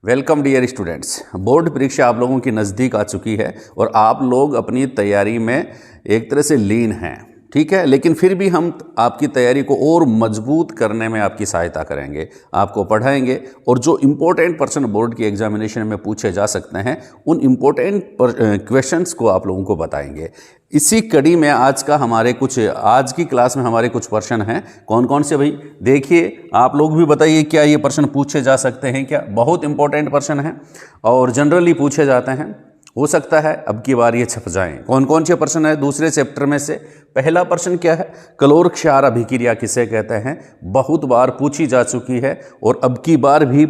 Welcome dear students. Board परीक्षा आप लोगों की नज़दीक आ चुकी है और आप लोग अपनी तैयारी में एक तरह से लीन हैं, ठीक है। लेकिन फिर भी हम आपकी तैयारी को और मजबूत करने में आपकी सहायता करेंगे, आपको पढ़ाएंगे और जो इम्पोर्टेंट प्रश्न बोर्ड की एग्जामिनेशन में पूछे जा सकते हैं उन इम्पोर्टेंट क्वेश्चंस को आप लोगों को बताएंगे। इसी कड़ी में आज की क्लास में हमारे कुछ प्रश्न हैं। कौन कौन से भाई देखिए, आप लोग भी बताइए क्या ये प्रश्न पूछे जा सकते हैं क्या। बहुत इंपॉर्टेंट प्रश्न हैं और जनरली पूछे जाते हैं, हो सकता है अब की बार ये छप जाएं। कौन कौन से प्रश्न है दूसरे चैप्टर में से। पहला प्रश्न क्या है, कलोर क्षार अभिक्रिया किसे कहते हैं। बहुत बार पूछी जा चुकी है और अब की बार भी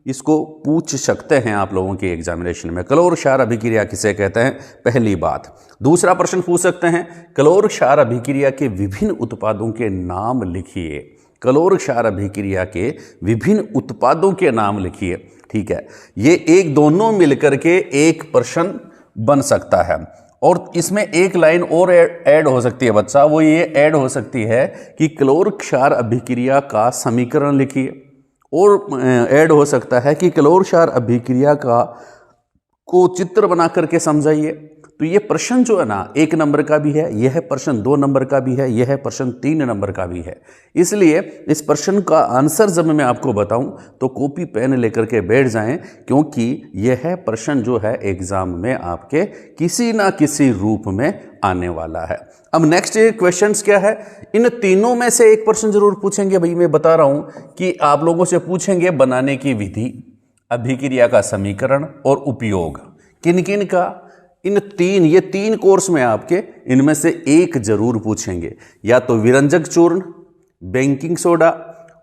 इसको पूछ सकते हैं आप लोगों की एग्जामिनेशन में। कलोर क्षार अभिक्रिया किसे कहते हैं, पहली बात। दूसरा प्रश्न पूछ सकते हैं, कलोर क्षार अभिक्रिया के विभिन्न उत्पादों के नाम लिखिए। कलोर क्षार अभिक्रिया के विभिन्न उत्पादों के नाम लिखिए, ठीक है। ये एक दोनों मिलकर के एक प्रश्न बन सकता है और इसमें एक लाइन और ऐड हो सकती है बच्चा, वो ये ऐड हो सकती है कि कलोर क्षार अभिक्रिया का समीकरण लिखिए। और ऐड हो सकता है कि कलोर क्षार अभिक्रिया को चित्र बना करके समझाइए। तो ये प्रश्न जो है ना 1 नंबर का भी है, यह प्रश्न 2 नंबर का भी है, यह प्रश्न 3 नंबर का भी है। इसलिए इस प्रश्न का आंसर जब मैं आपको बताऊं तो कॉपी पेन लेकर के बैठ जाएं, क्योंकि यह प्रश्न जो है एग्जाम में आपके किसी ना किसी रूप में आने वाला है। अब नेक्स्ट क्वेश्चंस क्या है, इन तीनों में से एक प्रश्न जरूर पूछेंगे भाई। मैं बता रहा हूं कि आप लोगों से पूछेंगे बनाने की विधि, अभिक्रिया का समीकरण और उपयोग। किन किन का, ये तीन कोर्स में आपके इनमें से एक जरूर पूछेंगे, या तो विरंजक चूर्ण, बेकिंग सोडा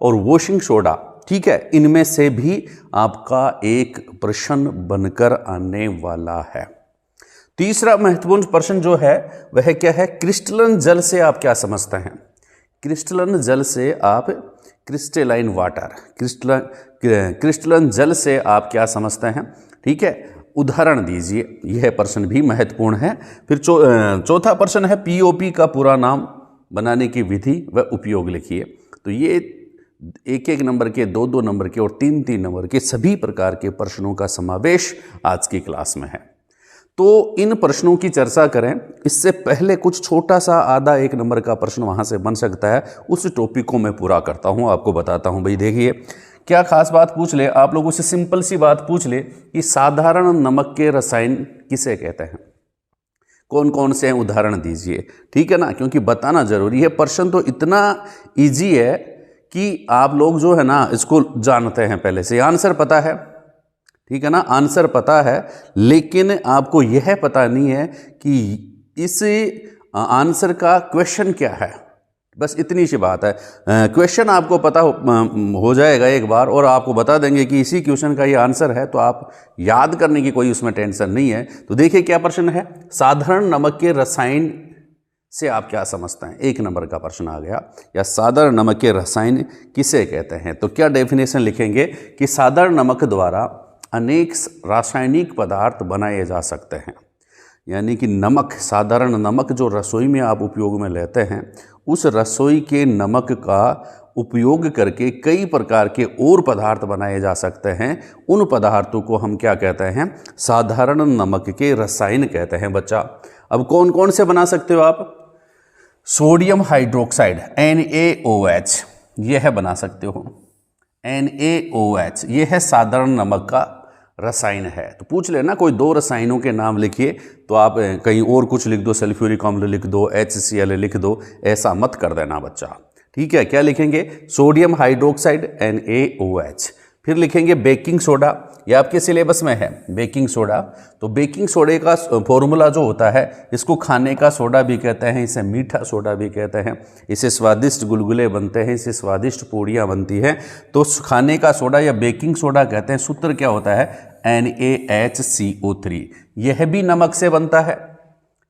और वॉशिंग सोडा, ठीक है। इनमें से भी आपका एक प्रश्न बनकर आने वाला है। तीसरा महत्वपूर्ण प्रश्न जो है वह क्या है, क्रिस्टलन जल से आप क्या समझते हैं। क्रिस्टलन जल से आप, क्रिस्टलाइन वाटर, क्रिस्टलन जल से आप क्या समझते हैं, ठीक है। उदाहरण दीजिए, यह प्रश्न भी महत्वपूर्ण है। फिर चौथा प्रश्न है, पीओपी का पूरा नाम, बनाने की विधि व उपयोग लिखिए। तो ये 1-1 नंबर के, 2-2 नंबर के और 3-3 नंबर के सभी प्रकार के प्रश्नों का समावेश आज की क्लास में है। तो इन प्रश्नों की चर्चा करें इससे पहले कुछ छोटा सा आधा 1 नंबर का प्रश्न वहाँ से बन सकता है, उस टॉपिक को मैं पूरा करता हूँ, आपको बताता हूँ। भाई देखिए क्या खास बात पूछ ले, आप लोगों से सिंपल सी बात पूछ ले कि साधारण नमक के रसायन किसे कहते हैं। कौन कौन से हैं उदाहरण दीजिए, ठीक है ना, क्योंकि बताना जरूरी है। प्रश्न तो इतना इजी है कि आप लोग जो है ना इसको जानते हैं पहले से, आंसर पता है, ठीक है ना, आंसर पता है, लेकिन आपको यह पता नहीं है कि इस आंसर का क्वेश्चन क्या है। बस इतनी सी बात है। क्वेश्चन आपको पता हो जाएगा एक बार और आपको बता देंगे कि इसी क्वेश्चन का ये आंसर है, तो आप याद करने की कोई उसमें टेंशन नहीं है। तो देखिए क्या प्रश्न है, साधारण नमक के रसायन से आप क्या समझते हैं। 1 नंबर का प्रश्न आ गया, या साधारण नमक के रसायन किसे कहते हैं। तो क्या डेफिनेशन लिखेंगे कि साधारण नमक द्वारा अनेक रासायनिक पदार्थ बनाए जा सकते हैं। यानी कि नमक, साधारण नमक जो रसोई में आप उपयोग में लेते हैं, उस रसोई के नमक का उपयोग करके कई प्रकार के और पदार्थ बनाए जा सकते हैं। उन पदार्थों को हम क्या कहते हैं, साधारण नमक के रसायन कहते हैं बच्चा। अब कौन कौन से बना सकते हो आप, सोडियम हाइड्रोक्साइड NaOH, यह बना सकते हो। NaOH यह है साधारण नमक का रसायन है। तो पूछ लेना कोई 2 रसायनों के नाम लिखिए, तो आप कहीं और कुछ लिख दो, सल्फ्यूरिक अम्ल लिख दो, HCl लिख दो, ऐसा मत कर देना बच्चा, ठीक है। क्या लिखेंगे, सोडियम हाइड्रोक्साइड NaOH। फिर लिखेंगे बेकिंग सोडा, ये आपके सिलेबस में है बेकिंग सोडा। तो बेकिंग सोडे का फॉर्मूला जो होता है, इसको खाने का सोडा भी कहते हैं, इसे मीठा सोडा भी कहते हैं, इसे स्वादिष्ट गुलगुले बनते हैं, इसे स्वादिष्ट पूड़ियाँ बनती हैं। तो खाने का सोडा या बेकिंग सोडा कहते हैं। सूत्र क्या होता है, NaHCO3। यह भी नमक से बनता है,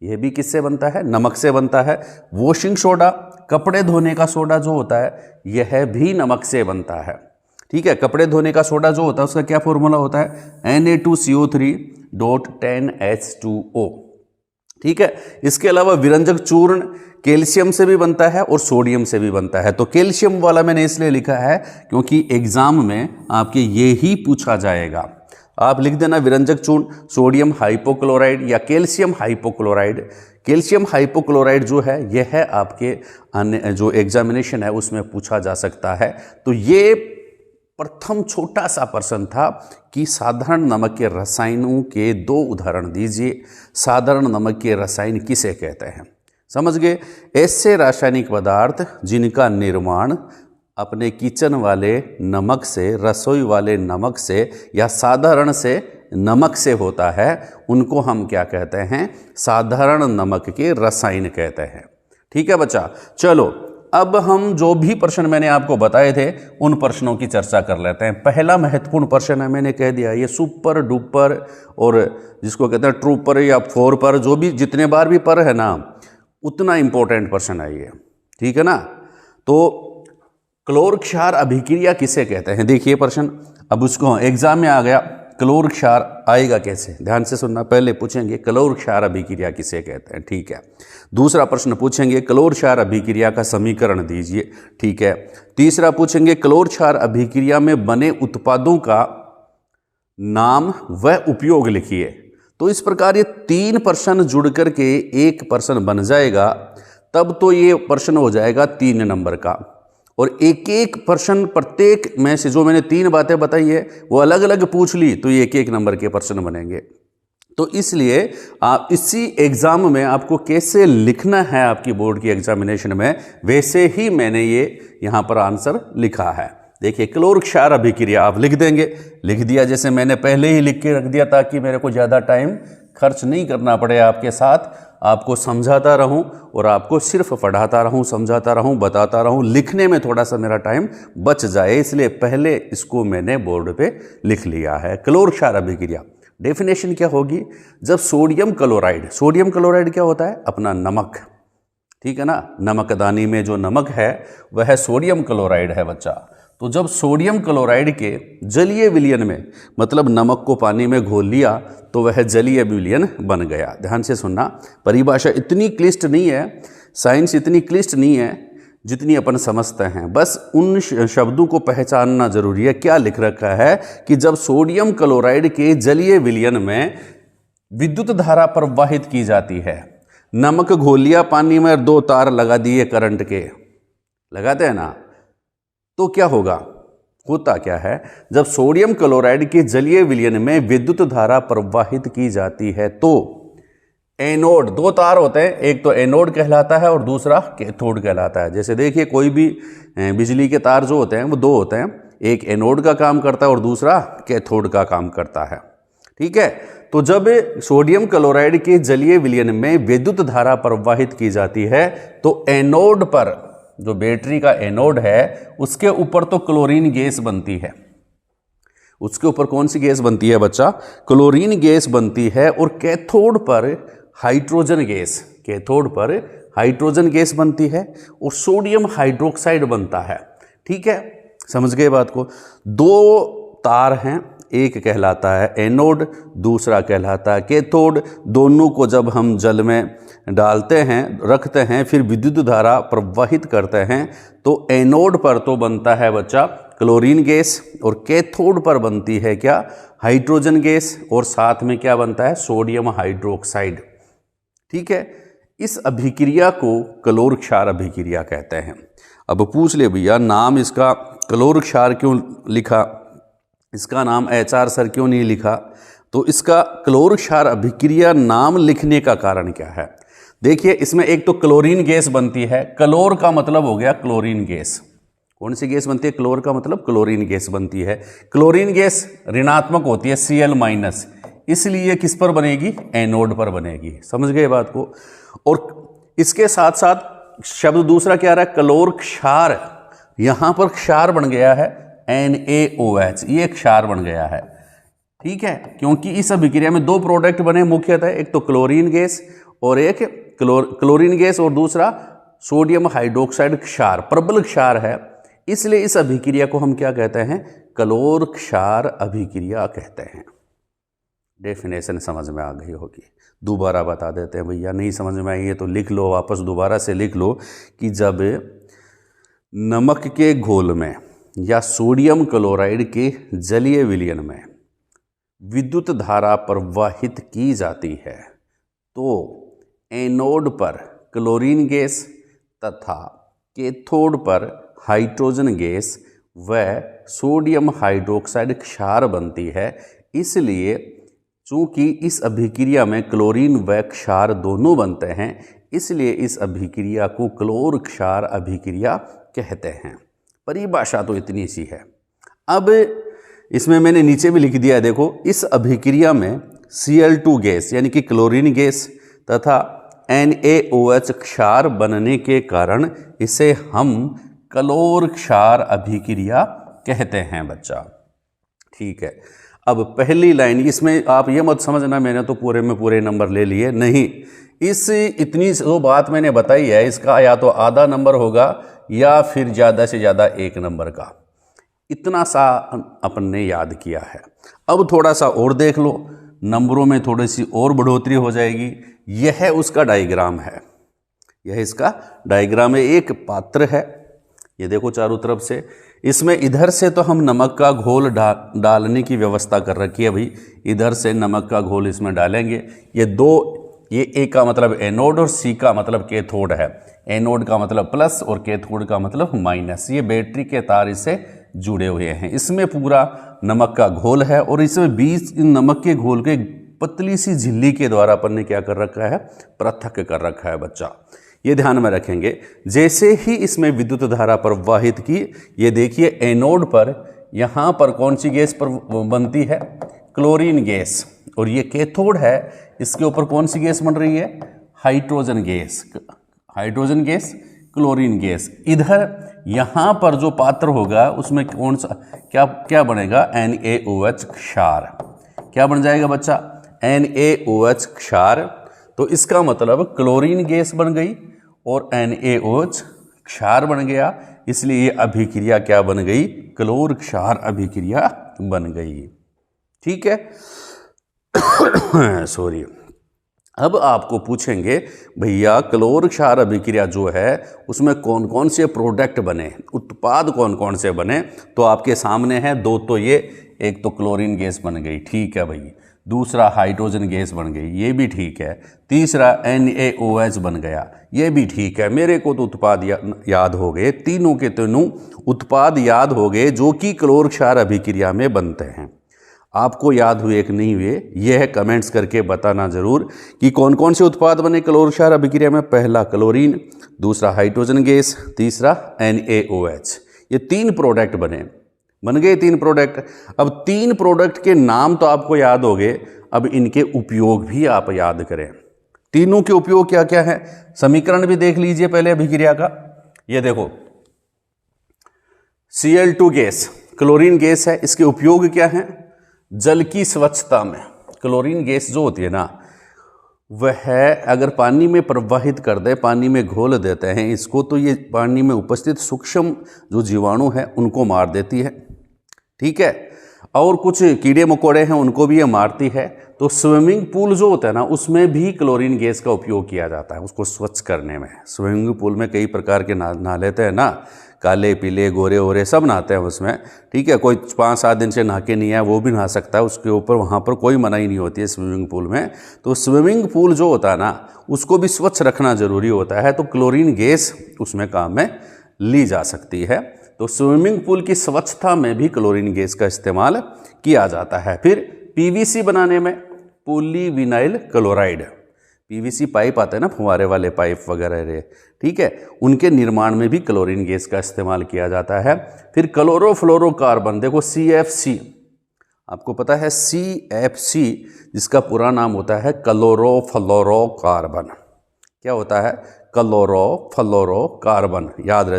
यह भी किससे बनता है, नमक से बनता है। वॉशिंग सोडा, कपड़े धोने का सोडा जो होता है, यह भी नमक से बनता है, ठीक है। कपड़े धोने का सोडा जो होता है उसका क्या फॉर्मूला होता है, Na2CO3.10H2O, ठीक है। इसके अलावा विरंजक चूर्ण कैल्शियम से भी बनता है और सोडियम से भी बनता है। तो कैल्शियम वाला मैंने इसलिए लिखा है क्योंकि एग्जाम में आपके ये ही पूछा जाएगा। आप लिख देना विरंजक चूर्ण सोडियम हाइपोक्लोराइड या कैल्शियम हाइपोक्लोराइड। कैल्शियम हाइपोक्लोराइड जो है यह है आपके अन्य जो एग्जामिनेशन है उसमें पूछा जा सकता है। तो ये प्रथम छोटा सा प्रश्न था कि साधारण नमक के रसायनों के 2 उदाहरण दीजिए। साधारण नमक के रसायन किसे कहते हैं? समझ गए? ऐसे रासायनिक पदार्थ जिनका निर्माण अपने किचन वाले नमक से, रसोई वाले नमक से या साधारण से नमक से होता है, उनको हम क्या कहते हैं? साधारण नमक के रसायन कहते हैं। ठीक है बच्चा, चलो अब हम जो भी प्रश्न मैंने आपको बताए थे उन प्रश्नों की चर्चा कर लेते हैं। पहला महत्वपूर्ण प्रश्न है, मैंने कह दिया, ये सुपर डुपर और जिसको कहते हैं ट्रूपर या फोर पर, जो भी जितने बार भी पर है ना उतना इंपॉर्टेंट प्रश्न है ये। ठीक है ना? तो क्लोर क्षार अभिक्रिया किसे कहते हैं? देखिए प्रश्न, अब उसको एग्जाम में आ गया, क्लोर क्षार आएगा कैसे? ध्यान से सुनना, पहले पूछेंगे क्लोर क्षार अभिक्रिया किसे कहते हैं। ठीक है। दूसरा प्रश्न पूछेंगे क्लोर क्षार अभिक्रिया का समीकरण दीजिए। ठीक है। तीसरा पूछेंगे क्लोर क्षार अभिक्रिया में बने उत्पादों का नाम व उपयोग लिखिए। तो इस प्रकार ये 3 प्रश्न जुड़ करके एक प्रश्न बन जाएगा, तब तो ये प्रश्न हो जाएगा 3 नंबर का। और एक एक प्रश्न प्रत्येक में से जो मैंने 3 बातें बताई है वो अलग अलग पूछ ली तो ये 1-1 नंबर के प्रश्न बनेंगे। तो इसलिए आप इसी एग्जाम में आपको कैसे लिखना है आपकी बोर्ड की एग्जामिनेशन में, वैसे ही मैंने ये यहाँ पर आंसर लिखा है। देखिए क्लोर क्षार अभिक्रिया आप लिख देंगे, लिख दिया जैसे मैंने पहले ही लिख के रख दिया ताकि मेरे को ज़्यादा टाइम खर्च नहीं करना पड़े आपके साथ, आपको समझाता रहूं और आपको सिर्फ पढ़ाता रहूं, समझाता रहूं, बताता रहूं, लिखने में थोड़ा सा मेरा टाइम बच जाए, इसलिए पहले इसको मैंने बोर्ड पे लिख लिया है। क्लोर क्षार अभिक्रिया डेफिनेशन क्या होगी? जब सोडियम क्लोराइड, सोडियम क्लोराइड क्या होता है? अपना नमक, ठीक है ना, नमकदानी में जो नमक है वह सोडियम क्लोराइड है बच्चा। तो जब सोडियम क्लोराइड के जलीय विलयन में, मतलब नमक को पानी में घोल लिया तो वह जलीय विलयन बन गया। ध्यान से सुनना, परिभाषा इतनी क्लिष्ट नहीं है, साइंस इतनी क्लिष्ट नहीं है जितनी अपन समझते हैं, बस उन शब्दों को पहचानना जरूरी है। क्या लिख रखा है कि जब सोडियम क्लोराइड के जलीय विलयन में विद्युत धारा प्रवाहित की जाती है, नमक घोल लिया पानी में, 2 तार लगा दिए करंट के, लगाते हैं ना, तो क्या होगा? होता क्या है, जब सोडियम क्लोराइड के जलीय विलयन में विद्युत धारा प्रवाहित की जाती है तो एनोड, 2 तार होते हैं, एक तो एनोड कहलाता है और दूसरा कैथोड कहलाता है। जैसे देखिए कोई भी बिजली के तार जो होते हैं वो 2 होते हैं, एक एनोड का काम करता है और दूसरा कैथोड का काम करता है। ठीक है। तो जब सोडियम क्लोराइड के जलीय विलयन में विद्युत धारा प्रवाहित की जाती है तो एनोड पर, जो बैटरी का एनोड है उसके ऊपर तो क्लोरीन गैस बनती है। उसके ऊपर कौन सी गैस बनती है बच्चा? क्लोरीन गैस बनती है। और कैथोड पर हाइड्रोजन गैस, कैथोड पर हाइड्रोजन गैस बनती है और सोडियम हाइड्रोक्साइड बनता है। ठीक है, समझ गए बात को? 2 तार हैं, एक कहलाता है एनोड, दूसरा कहलाता है कैथोड। दोनों को जब हम जल में डालते हैं, रखते हैं, फिर विद्युत धारा प्रवाहित करते हैं तो एनोड पर तो बनता है बच्चा क्लोरीन गैस और कैथोड पर बनती है क्या? हाइड्रोजन गैस, और साथ में क्या बनता है? Sodium hydroxide. ठीक है। इस अभिक्रिया को क्लोर क्षार अभिक्रिया कहते हैं। अब पूछ ले भैया, नाम इसका क्लोर क्षार क्यों लिखा, इसका नाम HR सर क्यों नहीं लिखा? तो इसका क्लोर क्षार अभिक्रिया नाम लिखने का कारण क्या है? देखिए इसमें एक तो क्लोरीन गैस बनती है, क्लोर का मतलब हो गया क्लोरीन गैस। कौन सी गैस बनती है? क्लोर का मतलब क्लोरीन गैस बनती है। क्लोरीन गैस ऋणात्मक होती है, Cl-, इसलिए किस पर बनेगी? एनोड पर बनेगी। समझ गए बात को? और इसके साथ साथ शब्द दूसरा क्या आ रहा है? क्लोर क्षार। यहां पर क्षार बन गया है NaOH, ये क्षार बन गया है। ठीक है, क्योंकि इस अभिक्रिया में 2 प्रोडक्ट बने मुख्यतः, एक तो क्लोरीन गैस और एक क्लोरीन गैस और दूसरा सोडियम हाइड्रोक्साइड क्षार, प्रबल क्षार है। इसलिए इस अभिक्रिया को हम क्या कहते हैं? क्लोर क्षार अभिक्रिया कहते हैं। डेफिनेशन समझ में आ गई होगी, दोबारा बता देते हैं भैया, नहीं समझ में आई है तो लिख लो, वापस दोबारा से लिख लो कि जब नमक के घोल में या सोडियम क्लोराइड के जलीय विलयन में विद्युत धारा प्रवाहित की जाती है तो एनोड पर क्लोरीन गैस तथा कैथोड पर हाइड्रोजन गैस व सोडियम हाइड्रोक्साइड क्षार बनती है। इसलिए चूंकि इस अभिक्रिया में क्लोरीन व क्षार दोनों बनते हैं, इसलिए इस अभिक्रिया को क्लोर क्षार अभिक्रिया कहते हैं। परिभाषा तो इतनी सी है। अब इसमें मैंने नीचे भी लिख दिया है, देखो, इस अभिक्रिया में Cl2 गैस यानी कि क्लोरीन गैस तथा NaOH क्षार बनने के कारण इसे हम क्लोर क्षार अभिक्रिया कहते हैं बच्चा। ठीक है। अब पहली लाइन, इसमें आप ये मत समझना मैंने तो पूरे में पूरे नंबर ले लिए, नहीं। इस इतनी जो बात मैंने बताई है इसका या तो आधा नंबर होगा या फिर ज़्यादा से ज़्यादा 1 नंबर का, इतना सा अपन ने याद किया है। अब थोड़ा सा और देख लो, नंबरों में थोड़ी सी और बढ़ोतरी हो जाएगी। यह उसका डायग्राम है, यह इसका डायग्राम है। एक पात्र है, ये देखो चारों तरफ से। इसमें इधर से तो हम नमक का घोल डालने की व्यवस्था कर रखी है भाई, इधर से नमक का घोल इसमें डालेंगे। ये ए का मतलब एनोड और सी का मतलब कैथोड है। एनोड का मतलब प्लस और कैथोड का मतलब माइनस। ये बैटरी के तार इससे जुड़े हुए हैं। इसमें पूरा नमक का घोल है और इसमें बीच नमक के घोल के पतली सी झिल्ली के द्वारा अपन ने क्या कर रखा है, पृथक कर रखा है बच्चा। ये ध्यान में रखेंगे। जैसे ही इसमें विद्युत धारा प्रवाहित की, ये देखिए एनोड पर यहाँ पर कौन सी गैस बनती है, क्लोरीन गैस, और ये कैथोड है, इसके ऊपर कौन सी गैस बन रही है, hydrogen gas. Hydrogen gas, chlorine gas. इधर यहाँ पर जो पात्र होगा उसमें कौन सा क्या बनेगा, NaOH क्षार। क्या बन जाएगा बच्चा, NaOH क्षार। तो इसका मतलब क्लोरीन गैस बन गई और NaOH क्षार बन गया, इसलिए ये अभिक्रिया क्या बन गई, क्लोर क्षार अभिक्रिया बन गई। ठीक है। सॉरी। अब आपको पूछेंगे भैया क्लोर क्षार अभिक्रिया जो है उसमें कौन कौन से प्रोडक्ट बने, उत्पाद कौन कौन से बने, तो आपके सामने है दो। तो ये एक तो क्लोरीन गैस बन गई, ठीक है भाई। दूसरा हाइड्रोजन गैस बन गई, ये भी ठीक है। तीसरा NaOH बन गया, ये भी ठीक है। मेरे को तो उत्पाद याद हो गए, तीनों के तीनों उत्पाद याद हो गए जो कि क्लोर क्षार अभिक्रिया में बनते हैं। आपको याद हुए कि नहीं हुए, यह कमेंट्स करके बताना जरूर कि कौन कौन से उत्पाद बने क्लोर क्षार अभिक्रिया में। पहला क्लोरीन, दूसरा हाइड्रोजन गैस, तीसरा NaOH। ये 3 प्रोडक्ट बन गए 3 प्रोडक्ट। अब 3 प्रोडक्ट के नाम तो आपको याद हो गए, अब इनके उपयोग भी आप याद करें। तीनों के उपयोग क्या क्या है, समीकरण भी देख लीजिए पहले अभिक्रिया का। ये देखो, Cl2 गैस क्लोरीन गैस है, इसके उपयोग क्या है, जल की स्वच्छता में। क्लोरीन गैस जो होती है ना, वह अगर पानी में प्रवाहित कर दे, पानी में घोल देते हैं इसको, तो ये पानी में उपस्थित सूक्ष्म जो जीवाणु हैं उनको मार देती है। ठीक है। और कुछ कीड़े मकोड़े हैं उनको भी ये मारती है। तो स्विमिंग पूल जो होता है ना, उसमें भी क्लोरीन गैस का उपयोग किया जाता है उसको स्वच्छ करने में। स्विमिंग पूल में कई प्रकार के नहा लेते हैं ना, काले पीले गोरे ओरे सब नहाते हैं उसमें। ठीक है। कोई 5-7 दिन से नहा के नहीं है वो भी नहा सकता है, उसके ऊपर वहाँ पर कोई मनाही नहीं होती है स्विमिंग पूल में। तो स्विमिंग पूल जो होता है ना, उसको भी स्वच्छ रखना जरूरी होता है। तो क्लोरीन गैस उसमें काम में ली जा सकती है। तो स्विमिंग पूल की स्वच्छता में भी क्लोरीन गैस का इस्तेमाल किया जाता है। फिर PVC बनाने में पॉलीविनाइल क्लोराइड, PVC पाइप आते हैं ना, फुहारे वाले पाइप वगैरह, ठीक है, उनके निर्माण में भी क्लोरीन गैस का इस्तेमाल किया जाता है। फिर क्लोरोफ्लोरोकार्बन, देखो CFC, आपको पता है CFC जिसका पूरा नाम होता है क्लोरोफ्लोरोकार्बन। क्या होता है, क्लोरोफ्लोरोकार्बन। याद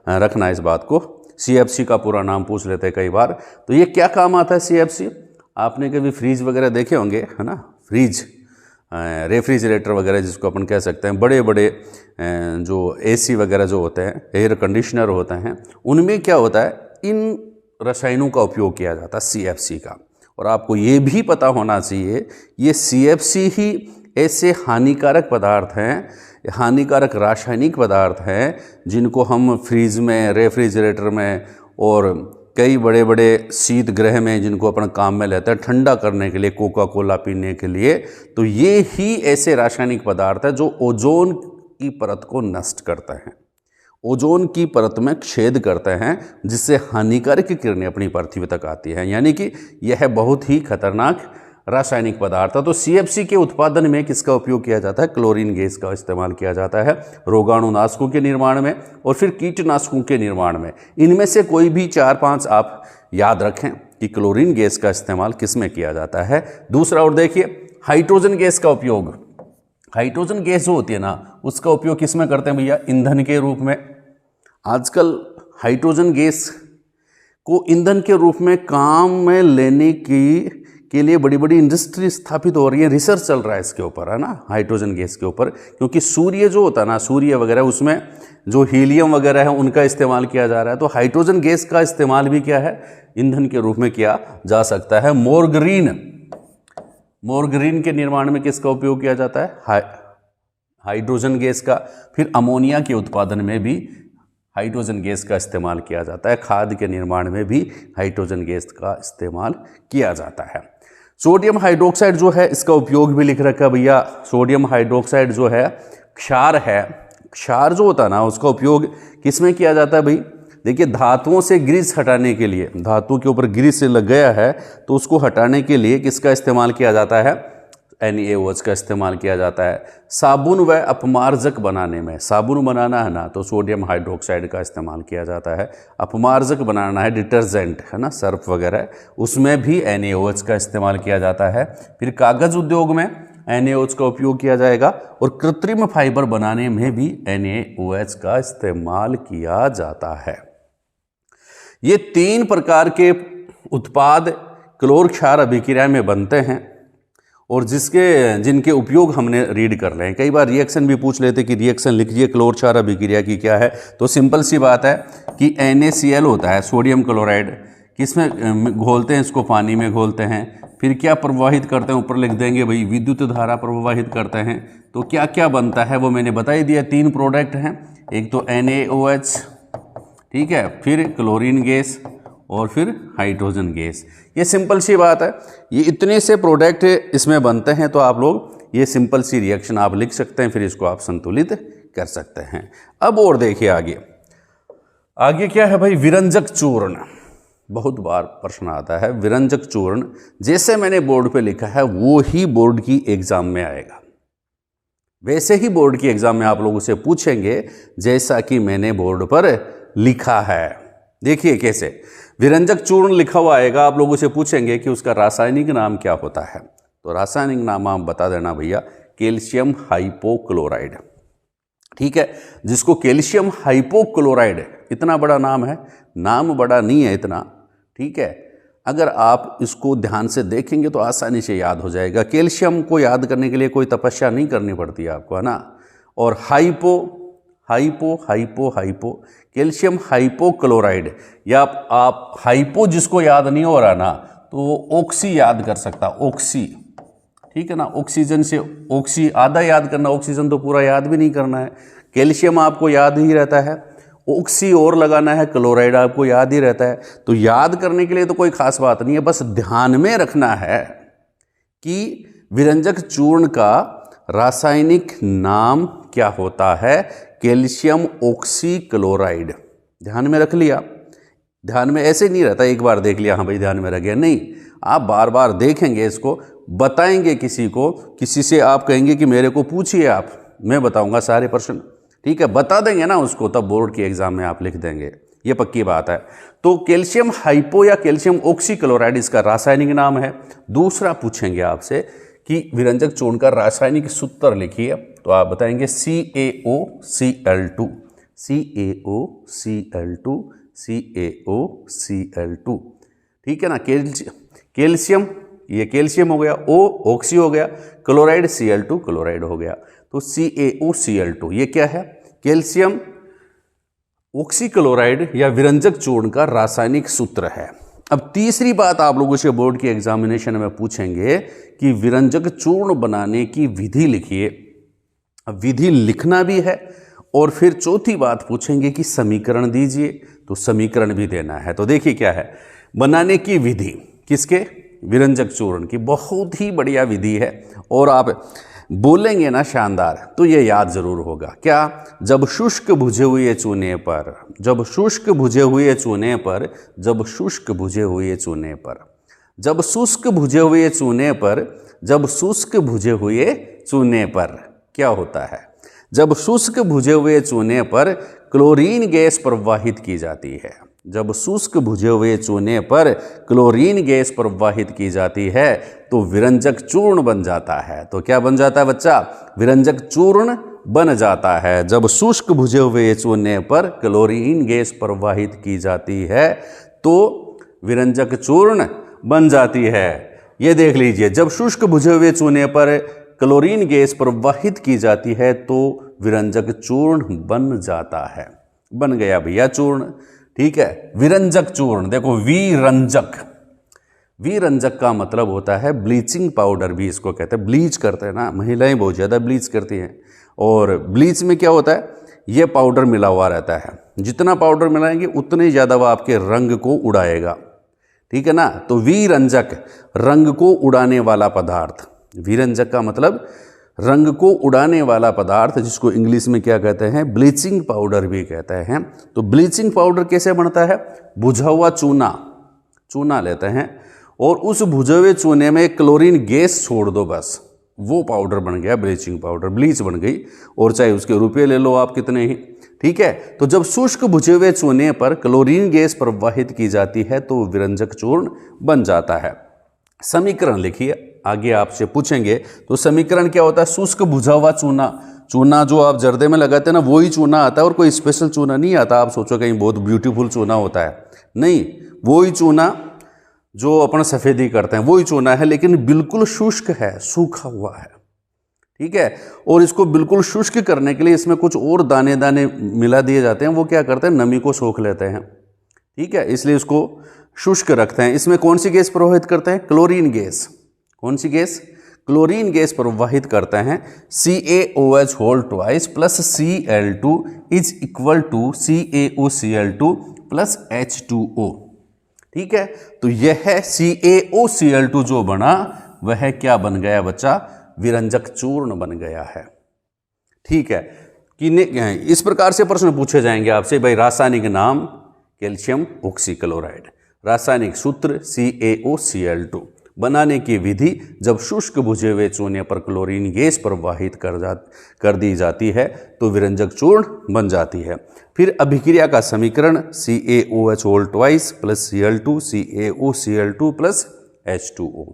रखना इस बात को। CFC का पूरा नाम पूछ लेते हैं कई बार। तो ये क्या काम आता है CFC, आपने कभी फ्रीज वगैरह देखे होंगे, है ना, फ्रीज, रेफ्रिजरेटर वगैरह जिसको अपन कह सकते हैं, बड़े बड़े जो AC वगैरह जो होते हैं, एयर कंडीशनर होते हैं, उनमें क्या होता है, इन रसायनों का उपयोग किया जाता है CFC का। और आपको ये भी पता होना चाहिए ये CFC ही ऐसे हानिकारक पदार्थ हैं, हानिकारक रासायनिक पदार्थ हैं जिनको हम फ्रीज में, रेफ्रिजरेटर में और कई बड़े बड़े शीत गृह में जिनको अपन काम में लेते हैं ठंडा करने के लिए, कोका कोला पीने के लिए, तो ये ही ऐसे रासायनिक पदार्थ है जो ओजोन की परत को नष्ट करते हैं, ओजोन की परत में छेद करते हैं, जिससे हानिकारक किरणें अपनी पृथ्वी तक आती हैं। यानी कि यह बहुत ही खतरनाक रासायनिक पदार्थ है। तो CFC के उत्पादन में किसका उपयोग किया जाता है? क्लोरीन गैस का इस्तेमाल किया जाता है रोगाणुनाशकों के निर्माण में और फिर कीटनाशकों के निर्माण में। इनमें से कोई भी 4-5 आप याद रखें कि क्लोरीन गैस का इस्तेमाल किस में किया जाता है। दूसरा और देखिए, हाइड्रोजन गैस का उपयोग, हाइड्रोजन गैस जो होती है ना, उसका उपयोग किस में करते हैं भैया? ईंधन के रूप में। आजकल हाइड्रोजन गैस को ईंधन के रूप में काम में लेने के लिए बड़ी बड़ी इंडस्ट्री स्थापित हो रही है, रिसर्च चल रहा है इसके ऊपर, है ना, हाइड्रोजन गैस के ऊपर। क्योंकि सूर्य जो होता है ना, सूर्य वगैरह, उसमें जो हीलियम वगैरह है उनका इस्तेमाल किया जा रहा है। तो हाइड्रोजन गैस का इस्तेमाल भी क्या है? ईंधन के रूप में किया जा सकता है। मोरग्रीन के निर्माण में किसका उपयोग किया जाता है? हाइड्रोजन गैस का। फिर अमोनिया के उत्पादन में भी हाइड्रोजन गैस का इस्तेमाल किया जाता है। खाद के निर्माण में भी हाइड्रोजन गैस का इस्तेमाल किया जाता है। सोडियम हाइड्रोक्साइड जो है, इसका उपयोग भी लिख रखा है भैया। सोडियम हाइड्रोक्साइड जो है क्षार है, क्षार जो होता है ना, उसका उपयोग किस में किया जाता है भाई? देखिए, धातुओं से ग्रीस हटाने के लिए, धातु के ऊपर ग्रीस लग गया है तो उसको हटाने के लिए किसका इस्तेमाल किया जाता है? NaOH का इस्तेमाल किया जाता है। साबुन व अपमार्जक बनाने में, साबुन बनाना है ना, तो सोडियम हाइड्रोक्साइड का इस्तेमाल किया जाता है। अपमार्जक बनाना है, डिटर्जेंट है ना, सर्फ वगैरह, उसमें भी NaOH का इस्तेमाल किया जाता है। फिर कागज उद्योग में NaOH का उपयोग किया जाएगा और कृत्रिम फाइबर बनाने में भी NaOH का इस्तेमाल किया जाता है। ये 3 प्रकार के उत्पाद क्लोर क्षार अभिक्रिया में बनते हैं और जिनके उपयोग हमने रीड कर रहे हैं। कई बार रिएक्शन भी पूछ लेते कि रिएक्शन लिखिए क्लोर क्षार अभिक्रिया की क्या है, तो सिंपल सी बात है कि NaCl होता है, सोडियम क्लोराइड, किसमें घोलते हैं? इसको पानी में घोलते हैं। फिर क्या प्रवाहित करते हैं? ऊपर लिख देंगे भाई, विद्युत धारा प्रवाहित करते हैं। तो क्या क्या बनता है वो मैंने बता ही दिया। 3 प्रोडक्ट हैं, एक तो NaOH, ठीक है, फिर क्लोरीन गैस और फिर हाइड्रोजन गैस। ये सिंपल सी बात है। ये इतने से प्रोडक्ट इसमें बनते हैं, तो आप लोग ये सिंपल सी रिएक्शन आप लिख सकते हैं, फिर इसको आप संतुलित कर सकते हैं। अब और देखिए आगे क्या है भाई? विरंजक चूर्ण। बहुत बार प्रश्न आता है विरंजक चूर्ण। जैसे मैंने बोर्ड पे लिखा है वो ही बोर्ड की एग्जाम में आएगा, वैसे ही बोर्ड की एग्जाम में आप लोगों से पूछेंगे जैसा कि मैंने बोर्ड पर लिखा है। देखिए कैसे विरंजक चूर्ण लिखा हुआ आएगा, आप लोगों से पूछेंगे कि उसका रासायनिक नाम क्या होता है। तो रासायनिक नाम आप बता देना भैया, कैल्शियम हाइपोक्लोराइड, ठीक है, जिसको कैल्शियम हाइपोक्लोराइड, इतना बड़ा नाम है, नाम बड़ा नहीं है इतना, ठीक है। अगर आप इसको ध्यान से देखेंगे तो आसानी से याद हो जाएगा। कैल्शियम को याद करने के लिए कोई तपस्या नहीं करनी पड़ती है आपको, है ना। और हाइपो कैल्शियम हाइपोक्लोराइड, या आप हाइपो जिसको याद नहीं हो रहा ना, तो ऑक्सी याद कर सकता, ऑक्सी, ठीक है ना। ऑक्सीजन से ऑक्सी आधा याद करना, ऑक्सीजन तो पूरा याद भी नहीं करना है। कैल्शियम आपको याद ही रहता है, ऑक्सी और लगाना है, क्लोराइड आपको याद ही रहता है। तो याद करने के लिए तो कोई खास बात नहीं है, बस ध्यान में रखना है कि विरंजक चूर्ण का रासायनिक नाम क्या होता है, कैल्शियम ऑक्सी क्लोराइड। ध्यान में रख लिया, ध्यान में ऐसे नहीं रहता एक बार देख लिया हाँ भाई ध्यान में रह गया, नहीं, आप बार बार देखेंगे, इसको बताएंगे किसी को, किसी से आप कहेंगे कि मेरे को पूछिए आप, मैं बताऊंगा सारे प्रश्न, ठीक है, बता देंगे ना उसको, तब बोर्ड के एग्जाम में आप लिख देंगे, ये पक्की बात है। तो कैल्शियम हाइपो या कैल्शियम ऑक्सी क्लोराइड इसका रासायनिक नाम है। दूसरा पूछेंगे आपसे कि विरंजक चूर्ण का रासायनिक सूत्र लिखिए, तो आप बताएंगे CaOCl2, CaOCl2, ठीक है ना। कैल्शियम, ये कैल्शियम हो गया, O ऑक्सी हो गया, क्लोराइड Cl2 क्लोराइड हो गया। तो CaOCl2 ये क्या है, कैल्शियम ऑक्सी क्लोराइड या विरंजक चूर्ण का रासायनिक सूत्र है। अब तीसरी बात आप लोगों से बोर्ड के एग्जामिनेशन में पूछेंगे कि विरंजक चूर्ण बनाने की विधि लिखिए। विधि लिखना भी है, और फिर चौथी बात पूछेंगे कि समीकरण दीजिए। तो समीकरण भी देना है। तो देखिए क्या है, बनाने की विधि किसके, विरंजक चूर्ण की। बहुत ही बढ़िया विधि है और आप बोलेंगे ना शानदार तो ये याद जरूर होगा। क्या, जब शुष्क भुजे हुए चूने पर, जब शुष्क भुजे हुए चूने पर, जब शुष्क भुजे हुए चूने पर, जब शुष्क भुजे हुए चूने पर, जब शुष्क भुजे हुए चूने पर क्या होता है, जब शुष्क भुजे हुए चूने पर क्लोरीन गैस प्रवाहित की जाती है। जब शुष्क भुजे हुए चूने पर क्लोरीन गैस प्रवाहित की जाती है तो विरंजक चूर्ण बन जाता है। तो क्या बन जाता है बच्चा, विरंजक चूर्ण बन जाता है। जब शुष्क भुजे हुए चूने पर क्लोरीन गैस प्रवाहित की जाती है तो विरंजक चूर्ण बन जाती है। ये देख लीजिए, जब शुष्क भुजे हुए चूने पर क्लोरीन गैस प्रवाहित की जाती है तो विरंजक चूर्ण बन जाता है। बन गया भैया चूर्ण, ठीक है। विरंजक चूर्ण, देखो विरंजक, विरंजक का मतलब होता है ब्लीचिंग पाउडर, भी इसको कहते हैं। ब्लीच करते हैं ना, महिलाएं बहुत ज़्यादा ब्लीच करती हैं और ब्लीच में क्या होता है, ये पाउडर मिला हुआ रहता है। जितना पाउडर मिलाएंगे उतने ज़्यादा वो आपके रंग को उड़ाएगा, ठीक है ना। तो विरंजक, रंग को उड़ाने वाला पदार्थ। विरंजक का मतलब रंग को उड़ाने वाला पदार्थ, जिसको इंग्लिश में क्या कहते हैं, ब्लीचिंग पाउडर भी कहते हैं। तो ब्लीचिंग पाउडर कैसे बनता है, भुजा हुआ चूना, चूना लेते हैं और उस भुजे हुए चूने में क्लोरीन गैस छोड़ दो, बस वो पाउडर बन गया ब्लीचिंग पाउडर, ब्लीच बन गई। और चाहे उसके रुपये ले लो आप कितने ही, ठीक है। तो जब शुष्क भुजे हुए चूने पर क्लोरीन गैस प्रवाहित की जाती है तो विरंजक चूर्ण बन जाता है। समीकरण लिखिए, आगे आपसे पूछेंगे। तो समीकरण क्या होता है, शुष्क भुजा हुआ चूना, चूना जो आप जर्दे में लगाते हैं ना वही चूना आता है और कोई स्पेशल चूना नहीं आता। आप सोचो कहीं बहुत ब्यूटीफुल चूना होता है, नहीं, वही चूना जो अपन सफ़ेदी करते हैं वही चूना है, लेकिन बिल्कुल शुष्क है, सूखा हुआ है, ठीक है। और इसको बिल्कुल शुष्क करने के लिए इसमें कुछ और दाने दाने मिला दिए जाते हैं। वो क्या करते हैं, नमी को सोख लेते हैं, ठीक है, इसलिए इसको शुष्क रखते हैं। इसमें कौन सी गैस प्रवाहित करते हैं, क्लोरीन गैस। कौन सी गैस, क्लोरीन गैस प्रवाहित करते हैं। CaOH whole twice plus Cl2 is equal to CaOCl2 plus H2O, ठीक है। तो यह है CaOCl2 जो बना वह क्या बन गया बच्चा, विरंजक चूर्ण बन गया है, ठीक है। कि इस प्रकार से प्रश्न पूछे जाएंगे आपसे, भाई रासायनिक नाम कैल्शियम ऑक्सीक्लोराइड, रासायनिक सूत्र CaOCl2, बनाने की विधि जब शुष्क भुजे हुए चूने पर क्लोरीन गैस प्रवाहित कर दी जाती है तो विरंजक चूर्ण बन जाती है। फिर अभिक्रिया का समीकरण CaOH whole twice plus Cl2 CaOCl2 plus H2O।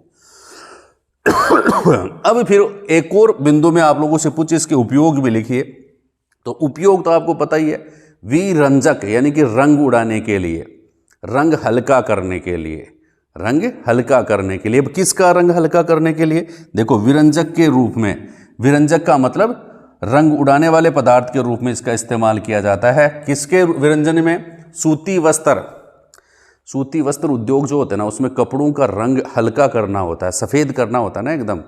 अब फिर एक और बिंदु में आप लोगों से पूछे, इसके उपयोग भी लिखिए। तो उपयोग तो आपको पता ही है, विरंजक यानी कि रंग उड़ाने के लिए, रंग हल्का करने के लिए, रंग हल्का करने के लिए। अब किसका रंग हल्का करने के लिए, देखो विरंजक के रूप में, विरंजक का मतलब रंग उड़ाने वाले पदार्थ के रूप में इसका इस्तेमाल किया जाता है। किसके विरंजन में, सूती वस्त्र, सूती वस्त्र उद्योग जो होते हैं ना उसमें कपड़ों का रंग हल्का करना होता है, सफ़ेद करना होता है ना एकदम,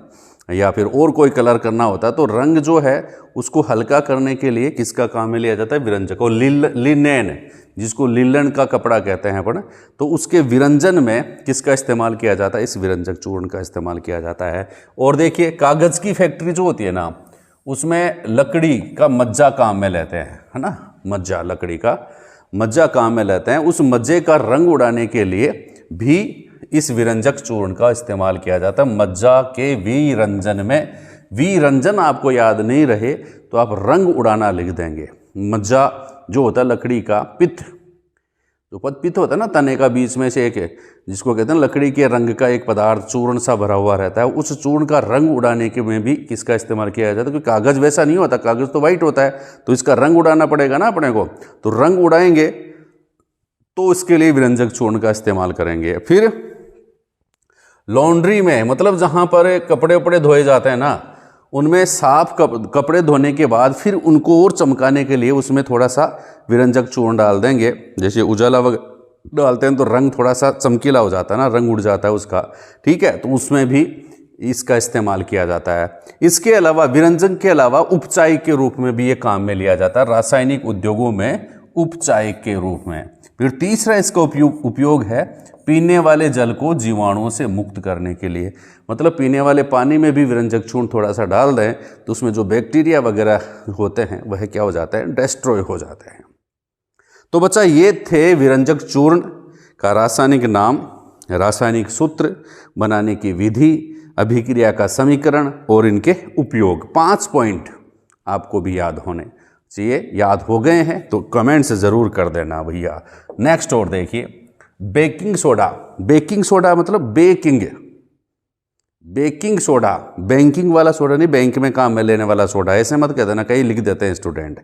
या फिर और कोई कलर करना होता है। तो रंग जो है उसको हल्का करने के लिए किसका काम में लिया जाता है, विरंजक। और लिनेन, जिसको लिलन का कपड़ा कहते हैं अपन, तो उसके विरंजन में किसका इस्तेमाल किया जाता है, इस विरंजक चूर्ण का इस्तेमाल किया जाता है। और देखिए कागज़ की फैक्ट्री जो होती है ना उसमें लकड़ी का मज्जा काम में लेते हैं, है ना, मज्जा, लकड़ी का मज्जा काम में लेते हैं। उस मज्जे का रंग उड़ाने के लिए भी इस विरंजक चूर्ण का इस्तेमाल किया जाता है। मज्जा के विरंजन में, विरंजन आपको याद नहीं रहे तो आप रंग उड़ाना लिख देंगे। मज्जा जो होता है लकड़ी का, पित्त, जो पित्त होता है ना तने का बीच में से एक है, जिसको कहते हैं लकड़ी के रंग का एक पदार्थ चूर्ण सा भरा हुआ रहता है, उस चूर्ण का रंग उड़ाने के में भी किसका इस्तेमाल किया जाता है। क्योंकि कागज़ वैसा नहीं होता, कागज़ तो वाइट होता है, तो इसका रंग उड़ाना पड़ेगा ना अपने को। तो रंग उड़ाएंगे तो इसके लिए विरंजक चूर्ण का इस्तेमाल करेंगे। फिर लॉन्ड्री में, मतलब जहाँ पर कपड़े वपड़े धोए जाते हैं ना, उनमें साफ कपड़े धोने के बाद फिर उनको और चमकाने के लिए उसमें थोड़ा सा विरंजक चूर्ण डाल देंगे। जैसे उजाला वगैरह डालते हैं तो रंग थोड़ा सा चमकीला हो जाता है ना, रंग उड़ जाता है उसका, ठीक है। तो उसमें भी इसका इस्तेमाल किया जाता है। इसके अलावा विरंजन के अलावा उपचायक के रूप में भी ये काम में लिया जाता है, रासायनिक उद्योगों में उपचायक के रूप में। फिर तीसरा इसका उपयोग है पीने वाले जल को जीवाणुओं से मुक्त करने के लिए। मतलब पीने वाले पानी में भी विरंजक चूर्ण थोड़ा सा डाल दें तो उसमें जो बैक्टीरिया वगैरह होते हैं वह क्या हो जाता है, डिस्ट्रॉय हो जाते हैं। तो बच्चा ये थे विरंजक चूर्ण का रासायनिक नाम, रासायनिक सूत्र, बनाने की विधि, अभिक्रिया का समीकरण और इनके उपयोग। 5 पॉइंट आपको भी याद होने चाहिए। याद हो गए हैं तो कमेंट से ज़रूर कर देना भैया। नेक्स्ट और देखिए, बेकिंग सोडा। बेकिंग सोडा मतलब बेकिंग सोडा, बैंकिंग वाला सोडा नहीं, बैंक में काम में लेने वाला सोडा, ऐसे मत कह देना, कहीं लिख देते हैं स्टूडेंट,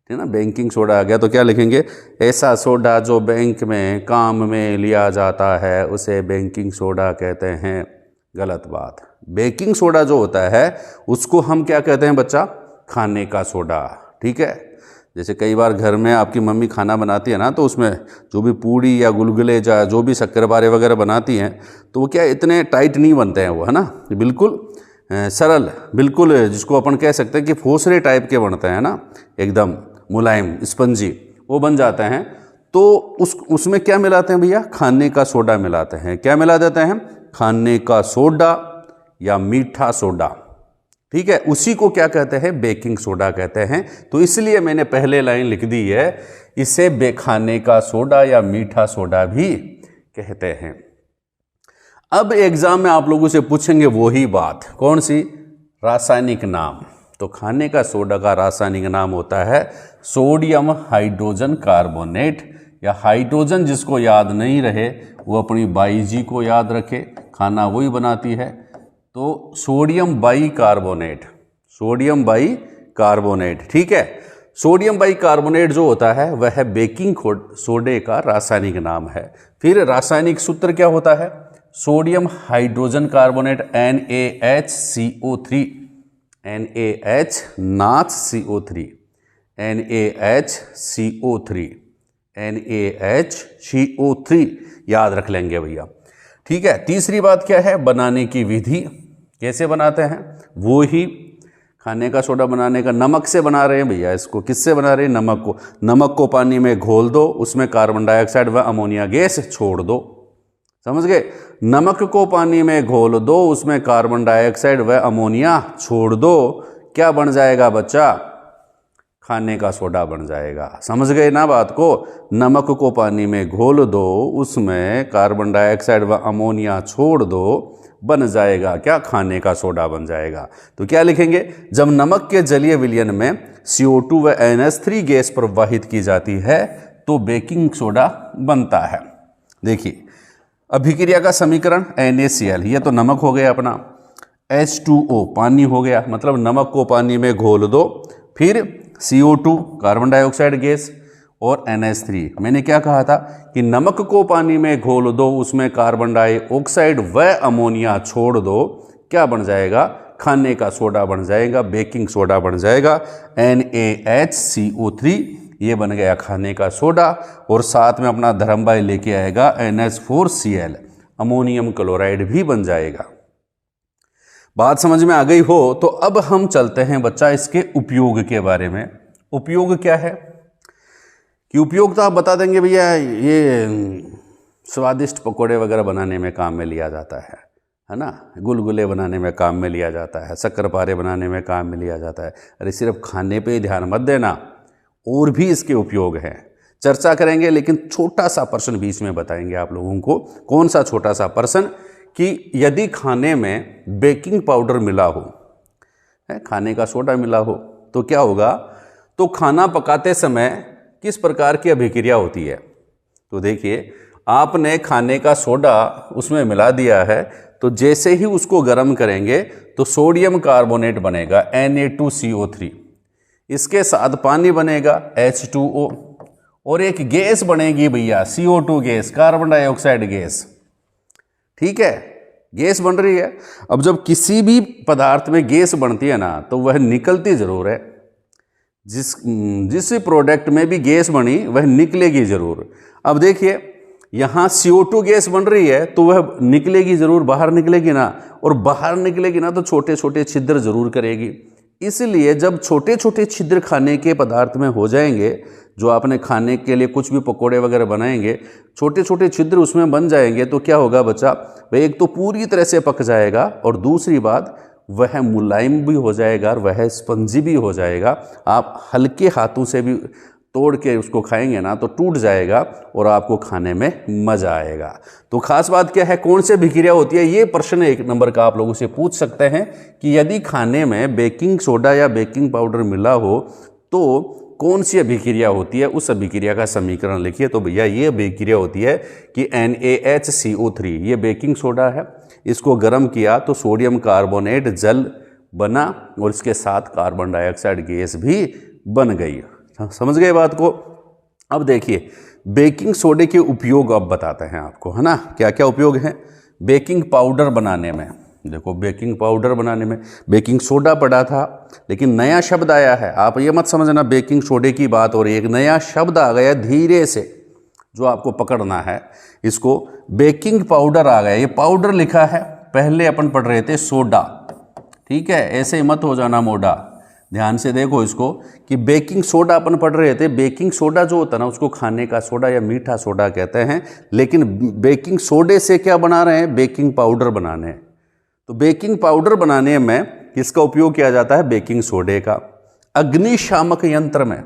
है ना। बैंकिंग सोडा आ गया तो क्या लिखेंगे, ऐसा सोडा जो बैंक में काम में लिया जाता है उसे बैंकिंग सोडा कहते हैं। गलत बात। बेकिंग सोडा जो होता है उसको हम क्या कहते हैं बच्चा, खाने का सोडा। ठीक है, जैसे कई बार घर में आपकी मम्मी खाना बनाती है ना, तो उसमें जो भी पूड़ी या गुलगुले या जो भी शक्करपारे वगैरह बनाती हैं तो वो क्या इतने टाइट नहीं बनते हैं वो, है ना, बिल्कुल सरल, बिल्कुल जिसको अपन कह सकते हैं कि फोसरे टाइप के बनते हैं ना, एकदम मुलायम स्पंजी वो बन जाते हैं। तो उसमें क्या मिलाते हैं भैया, खाने का सोडा मिलाते हैं। क्या मिला देते हैं, खाने का सोडा या मीठा सोडा। ठीक है, उसी को क्या कहते हैं, बेकिंग सोडा कहते हैं। तो इसलिए मैंने पहले लाइन लिख दी है, इसे खाने का सोडा या मीठा सोडा भी कहते हैं। अब एग्जाम में आप लोगों से पूछेंगे वही बात, कौन सी, रासायनिक नाम। तो खाने का सोडा का रासायनिक नाम होता है सोडियम हाइड्रोजन कार्बोनेट, या हाइड्रोजन जिसको याद नहीं रहे वो अपनी बाई जी को याद रखे, खाना वही बनाती है। तो sodium by carbonate, sodium by carbonate. ठीक है, सोडियम बाई कार्बोनेट जो होता है वह बेकिंग सोडे का रासायनिक नाम है। फिर रासायनिक सूत्र क्या होता है, sodium hydrogen carbonate NaHCO3, NaHCO3, NaHCO3, NaHCO3 याद रख लेंगे भैया। ठीक है, तीसरी बात क्या है, बनाने की विधि, कैसे बनाते हैं, वो ही खाने का सोडा बनाने का नमक से बना रहे हैं भैया। इसको किससे बना रहे हैं, नमक को। नमक को पानी में घोल दो, उसमें कार्बन डाइऑक्साइड व अमोनिया गैस छोड़ दो, समझ गए। नमक को पानी में घोल दो, उसमें कार्बन डाइऑक्साइड व अमोनिया छोड़ दो, क्या बन जाएगा बच्चा, खाने का सोडा बन जाएगा। समझ गए ना बात को। नमक को पानी में घोल दो, उसमें कार्बन डाइऑक्साइड व अमोनिया छोड़ दो, बन जाएगा क्या, खाने का सोडा बन जाएगा। तो क्या लिखेंगे, जब नमक के जलीय विलयन में CO2 व NH3 गैस प्रवाहित की जाती है तो बेकिंग सोडा बनता है। देखिए, अभिक्रिया का समीकरण NaCl, ये तो नमक हो गया अपना, H2O पानी हो गया, मतलब नमक को पानी में घोल दो, फिर CO2 कार्बन डाइऑक्साइड गैस और NH3। मैंने क्या कहा था कि नमक को पानी में घोल दो, उसमें कार्बन डाइऑक्साइड व अमोनिया छोड़ दो, क्या बन जाएगा, खाने का सोडा बन जाएगा, बेकिंग सोडा बन जाएगा। NaHCO3 ये बन गया खाने का सोडा, और साथ में अपना धर्म भाई लेके आएगा NH4Cl, अमोनियम क्लोराइड भी बन जाएगा। बात समझ में आ गई हो तो अब हम चलते हैं बच्चा इसके उपयोग के बारे में। उपयोग क्या है कि उपयोग तो आप बता देंगे भैया, ये स्वादिष्ट पकोड़े वगैरह बनाने में काम में लिया जाता है ना, गुलगुले बनाने में काम में लिया जाता है, शक्करपारे बनाने में काम में लिया जाता है। अरे सिर्फ खाने पे ही ध्यान मत देना, और भी इसके उपयोग हैं, चर्चा करेंगे, लेकिन छोटा सा पर्सन बीच में बताएंगे आप लोगों को। कौन सा छोटा सा पर्सन, कि यदि खाने में बेकिंग पाउडर मिला हो, खाने का सोडा मिला हो, तो क्या होगा, तो खाना पकाते समय किस प्रकार की अभिक्रिया होती है। तो देखिए, आपने खाने का सोडा उसमें मिला दिया है, तो जैसे ही उसको गर्म करेंगे तो सोडियम कार्बोनेट बनेगा Na2CO3, इसके साथ पानी बनेगा H2O, और एक गैस बनेगी भैया CO2 gas, carbon dioxide gas. ठीक है, गैस बन रही है। अब जब किसी भी पदार्थ में गैस बनती है ना, तो वह निकलती जरूर है। जिस प्रोडक्ट में भी गैस बनी वह निकलेगी जरूर। अब देखिए, यहाँ CO2 गैस बन रही है तो वह निकलेगी जरूर, बाहर निकलेगी ना, और बाहर निकलेगी ना तो छोटे छोटे छिद्र जरूर करेगी। इसलिए जब छोटे छोटे छिद्र खाने के पदार्थ में हो जाएंगे जो आपने खाने के लिए कुछ भी पकोड़े वगैरह बनाएंगे, छोटे छोटे छिद्र उसमें बन जाएंगे, तो क्या होगा बच्चा, वह एक तो पूरी तरह से पक जाएगा और दूसरी बात वह मुलायम भी हो जाएगा और वह स्पंजी भी हो जाएगा। आप हल्के हाथों से भी तोड़ के उसको खाएंगे ना तो टूट जाएगा और आपको खाने में मज़ा आएगा। तो खास बात क्या है, कौन सी अभिक्रिया होती है, ये प्रश्न 1 नंबर का आप लोगों से पूछ सकते हैं कि यदि खाने में बेकिंग सोडा या बेकिंग पाउडर मिला हो तो कौन सी अभिक्रिया होती है, उस अभिक्रिया का समीकरण लिखिए। तो भैया ये अभिक्रिया होती है कि NaHCO3, ये बेकिंग सोडा है, इसको गर्म किया तो सोडियम कार्बोनेट जल बना और इसके साथ कार्बन डाइऑक्साइड गैस भी बन गई। समझ गए बात को। अब देखिए बेकिंग सोडे के उपयोग अब बताते हैं आपको, है ना, क्या क्या उपयोग हैं बेकिंग पाउडर बनाने में। देखो बेकिंग पाउडर बनाने में बेकिंग सोडा पड़ा था, लेकिन नया शब्द आया है। आप ये मत समझना बेकिंग सोडे की बात हो रही है, एक नया शब्द आ गया धीरे से, जो आपको पकड़ना है इसको। बेकिंग पाउडर आ गया, ये पाउडर लिखा है, पहले अपन पढ़ रहे थे सोडा, ठीक है, ऐसे मत हो जाना मोडा, ध्यान से देखो इसको कि बेकिंग सोडा अपन पढ़ रहे थे। बेकिंग सोडा जो होता है ना उसको खाने का सोडा या मीठा सोडा कहते हैं, लेकिन बेकिंग सोडे से क्या बना रहे हैं, बेकिंग पाउडर बनाने हैं। तो बेकिंग पाउडर बनाने में किसका उपयोग किया जाता है, बेकिंग सोडे का। अग्निशामक यंत्र में,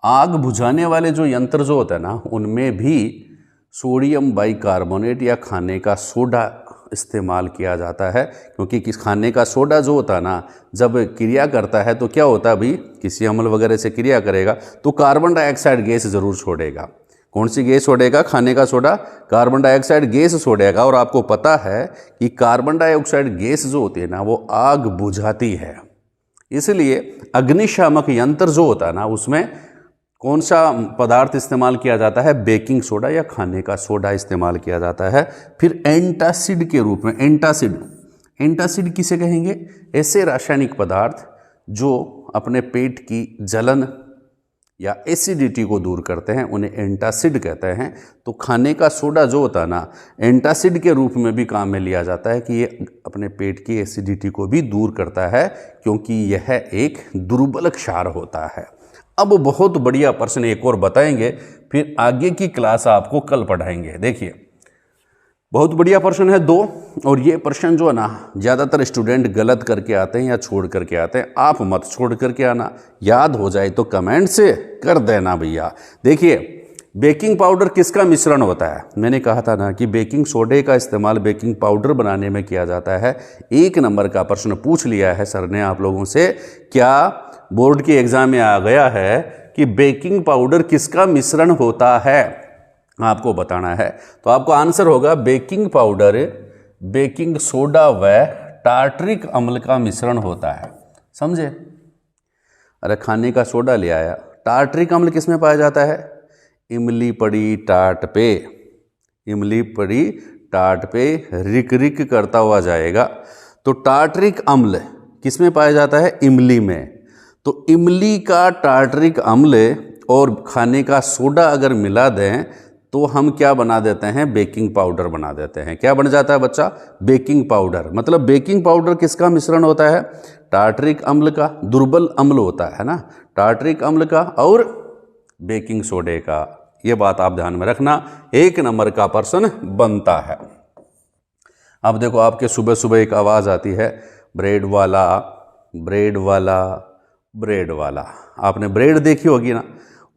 आग बुझाने वाले जो यंत्र जो होता है ना उनमें भी सोडियम बाइकार्बोनेट या खाने का सोडा इस्तेमाल किया जाता है, क्योंकि खाने का सोडा जो होता है ना जब क्रिया करता है तो क्या होता है भाई, किसी अम्ल वगैरह से क्रिया करेगा तो कार्बन डाइऑक्साइड गैस जरूर छोड़ेगा। कौन सी गैस छोड़ेगा, खाने का सोडा कार्बन डाइऑक्साइड गैस छोड़ेगा। और आपको पता है कि कार्बन डाइऑक्साइड गैस जो होती है ना वो आग बुझाती है, इसलिए अग्निशामक यंत्र जो होता है ना उसमें कौन सा पदार्थ इस्तेमाल किया जाता है, बेकिंग सोडा या खाने का सोडा इस्तेमाल किया जाता है। फिर एंटासिड के रूप में, एंटासिड किसे कहेंगे, ऐसे रासायनिक पदार्थ जो अपने पेट की जलन या एसिडिटी को दूर करते हैं उन्हें एंटासिड कहते हैं। तो खाने का सोडा जो होता है ना एंटासिड के रूप में भी काम में लिया जाता है कि ये अपने पेट की एसिडिटी को भी दूर करता है, क्योंकि यह एक दुर्बल क्षार होता है। अब बहुत बढ़िया प्रश्न एक और बताएंगे, फिर आगे की क्लास आपको कल पढ़ाएंगे। देखिए बहुत बढ़िया प्रश्न है 2, और ये प्रश्न जो है ना ज़्यादातर स्टूडेंट गलत करके आते हैं या छोड़ करके आते हैं। आप मत छोड़ करके आना, याद हो जाए तो कमेंट से कर देना भैया। देखिए बेकिंग पाउडर किसका मिश्रण होता है, मैंने कहा था ना कि बेकिंग सोडे का इस्तेमाल बेकिंग पाउडर बनाने में किया जाता है। 1 नंबर का प्रश्न पूछ लिया है सर ने आप लोगों से, क्या बोर्ड के एग्जाम में आ गया है कि बेकिंग पाउडर किसका मिश्रण होता है, आपको बताना है। तो आपको आंसर होगा बेकिंग पाउडर बेकिंग सोडा व टार्टरिक अम्ल का मिश्रण होता है। समझे, अरे खाने का सोडा ले आया, टार्टरिक अम्ल किस में पाया जाता है, इमली पड़ी टाट पे, इमली पड़ी टाट पे रिक रिक करता हुआ जाएगा। तो टार्टरिक अम्ल किस में पाया जाता है, इमली में। तो इमली का टार्टरिक अम्ल और खाने का सोडा अगर मिला दें तो हम क्या बना देते हैं, बेकिंग पाउडर बना देते हैं। क्या बन जाता है बच्चा, बेकिंग पाउडर। मतलब बेकिंग पाउडर किसका मिश्रण होता है, टार्टरिक अम्ल का, दुर्बल अम्ल होता है ना टार्टरिक अम्ल का, और बेकिंग सोडे का। ये बात आप ध्यान में रखना, 1 नंबर का प्रश्न बनता है। अब देखो आपके सुबह सुबह एक आवाज़ आती है, ब्रेड वाला ब्रेड वाला ब्रेड वाला। आपने ब्रेड देखी होगी ना,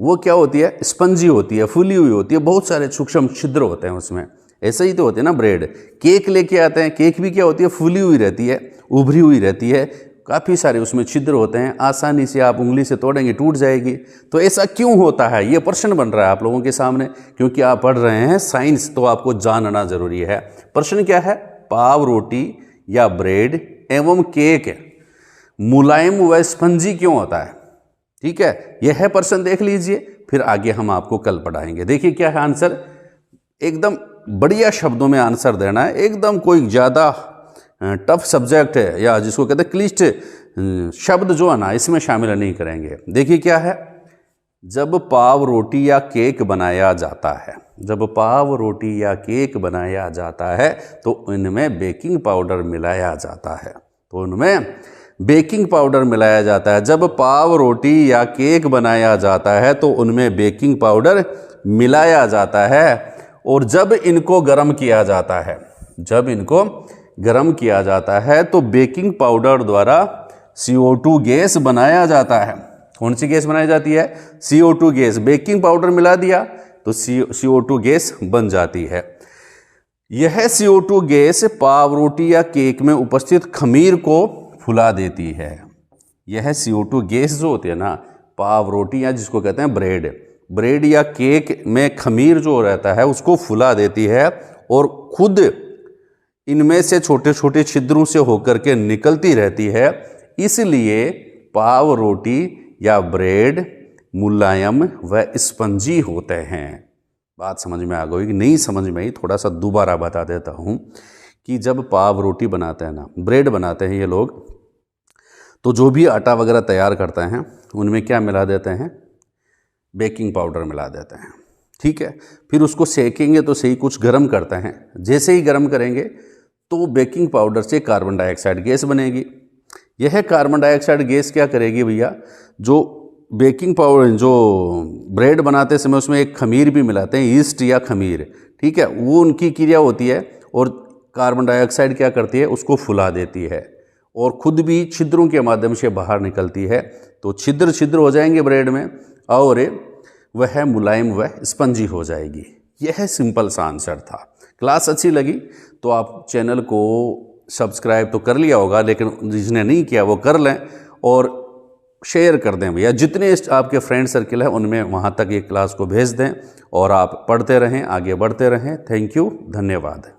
वो क्या होती है, स्पंजी होती है, फूली हुई होती है, बहुत सारे सूक्ष्म छिद्र होते हैं उसमें। ऐसे ही तो होते हैं ना ब्रेड। केक लेके आते हैं, केक भी क्या होती है, फूली हुई रहती है, उभरी हुई रहती है, काफ़ी सारे उसमें छिद्र होते हैं, आसानी से आप उंगली से तोड़ेंगे टूट जाएगी। तो ऐसा क्यों होता है, ये प्रश्न बन रहा है आप लोगों के सामने, क्योंकि आप पढ़ रहे हैं साइंस, तो आपको जानना जरूरी है। प्रश्न क्या है, पाव रोटी या ब्रेड एवं केक मुलायम व स्पंजी क्यों होता है, ठीक है, यह है प्रश्न, देख लीजिए, फिर आगे हम आपको कल पढ़ाएंगे। देखिए क्या है आंसर, एकदम बढ़िया शब्दों में आंसर देना है, एकदम कोई ज़्यादा टफ सब्जेक्ट है या जिसको कहते हैं क्लिष्ट शब्द जो है ना इसमें शामिल नहीं करेंगे। देखिए क्या है, जब पाव रोटी या केक बनाया जाता है, जब पाव रोटी या केक बनाया जाता है तो इनमें बेकिंग पाउडर मिलाया जाता है। तो उनमें बेकिंग पाउडर मिलाया जाता है। जब पाव, रोटी या केक बनाया जाता है तो उनमें बेकिंग पाउडर मिलाया जाता है। और जब इनको गर्म किया जाता है, जब इनको गर्म किया जाता है तो बेकिंग पाउडर द्वारा CO2 गैस बनाया जाता है। कौन सी गैस बनाई जाती है? CO2 gas. बेकिंग पाउडर मिला दिया तो CO2 गैस बन जाती है। यह CO2 गैस पाव, रोटी या केक में उपस्थित खमीर को फुला देती है। यह CO2 गैस जो होती है ना, पाव, रोटी या जिसको कहते हैं ब्रेड या केक में खमीर जो रहता है उसको फुला देती है और खुद इनमें से छोटे छोटे छिद्रों से होकर के निकलती रहती है। इसलिए पाव, रोटी या ब्रेड मुलायम व स्पंजी होते हैं। बात समझ में आ गई कि नहीं समझ में आई? थोड़ा सा दोबारा बता देता हूँ कि जब पाव, रोटी बनाते हैं ना, ब्रेड बनाते हैं ये लोग, तो जो भी आटा वगैरह तैयार करते हैं उनमें क्या मिला देते हैं? बेकिंग पाउडर मिला देते हैं। ठीक है, फिर उसको सेकेंगे तो सही, कुछ गर्म करते हैं। जैसे ही गर्म करेंगे तो बेकिंग पाउडर से कार्बन डाइऑक्साइड गैस बनेगी। यह कार्बन डाइऑक्साइड गैस क्या करेगी भैया? जो बेकिंग पाउडर, जो ब्रेड बनाते समय उसमें एक खमीर भी मिलाते हैं, ईस्ट या खमीर, ठीक है, वो उनकी क्रिया होती है और कार्बन डाइऑक्साइड क्या करती है? उसको फुला देती है और खुद भी छिद्रों के माध्यम से बाहर निकलती है। तो छिद्र छिद्र हो जाएंगे ब्रेड में और वह मुलायम व स्पंजी हो जाएगी। यह सिंपल सा आंसर था। क्लास अच्छी लगी तो आप चैनल को सब्सक्राइब तो कर लिया होगा, लेकिन जिसने नहीं किया वो कर लें और शेयर कर दें भैया। जितने आपके फ्रेंड सर्किल है उनमें वहाँ तक ये क्लास को भेज दें और आप पढ़ते रहें, आगे बढ़ते रहें। थैंक यू, धन्यवाद।